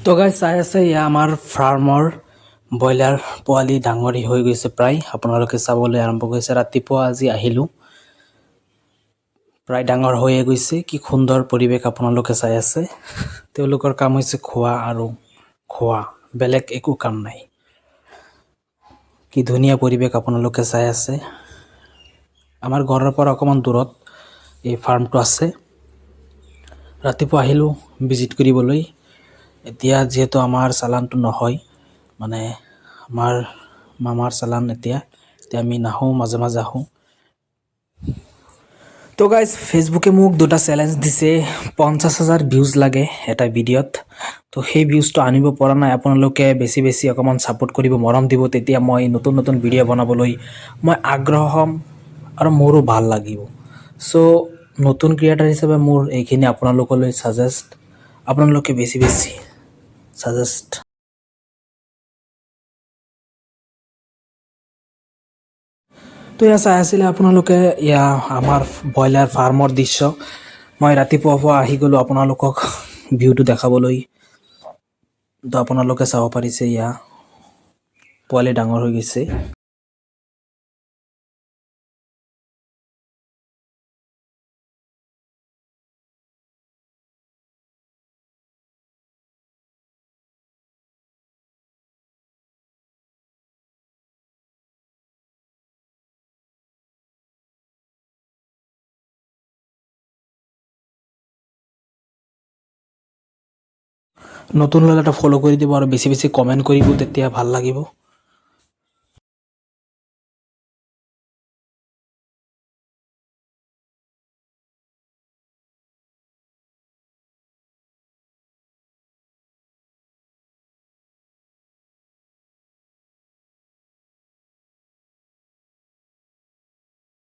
তো গাইজ চাই আছে এয়া আমাৰ ফাৰ্মৰ ব্ৰইলাৰ পোৱালি ডাঙৰি হৈ গৈছে প্ৰায় আপোনালোকে চাবলৈ আৰম্ভ কৰিছে। ৰাতিপুৱা আজি আহিলোঁ, প্ৰায় ডাঙৰ হৈয়ে গৈছে। কি সুন্দৰ পৰিৱেশ আপোনালোকে চাই আছে। তেওঁলোকৰ কাম হৈছে খোৱা আৰু খোৱা, বেলেগ একো কাম নাই। কি ধুনীয়া পৰিৱেশ আপোনালোকে চাই আছে। আমাৰ ঘৰৰ পৰা অকণমান দূৰত এই ফাৰ্মটো আছে। ৰাতিপুৱা আহিলোঁ ভিজিট কৰিবলৈ। এতিয়া যিহেতু আমাৰ চালানটো নহয়, মানে আমাৰ মামাৰ চালান এতিয়া আমি নাহোঁ, মাজে মাজে আহোঁ। তো গাইজ ফেচবুকে মোক দুটা চেলেঞ্জ দিছে, 50,000 ভিউজ লাগে এটা ভিডিঅ'ত। তো সেই ভিউজটো আনিব পৰা নাই। আপোনালোকে বেছি বেছি অকণমান ছাপোৰ্ট কৰিব, মৰম দিব, তেতিয়া মই নতুন নতুন ভিডিঅ' বনাবলৈ মই আগ্ৰহ হ'ম আৰু মোৰো ভাল লাগিব। চ' নতুন ক্ৰিয়েটাৰ হিচাপে মোৰ এইখিনি আপোনালোকলৈ ছাজেষ্ট, আপোনালোকে বেছি বেছি ছাজেষ্ট। তো এয়া চাই আছিলে আপোনালোকে, এয়া আমাৰ ব্ৰইলাৰ ফাৰ্মৰ দৃশ্য। মই ৰাতিপুৱাৰ পৰা আহি গ'লোঁ আপোনালোকক ভিউটো দেখাবলৈ। তো আপোনালোকে চাব পাৰিছে, এয়া পোৱালি ডাঙৰ হৈ গৈছে। নতুন হ'লে এটা ফ'ল' কৰি দিব আৰু বেছি বেছি কমেণ্ট কৰিব, তেতিয়া ভাল লাগিব।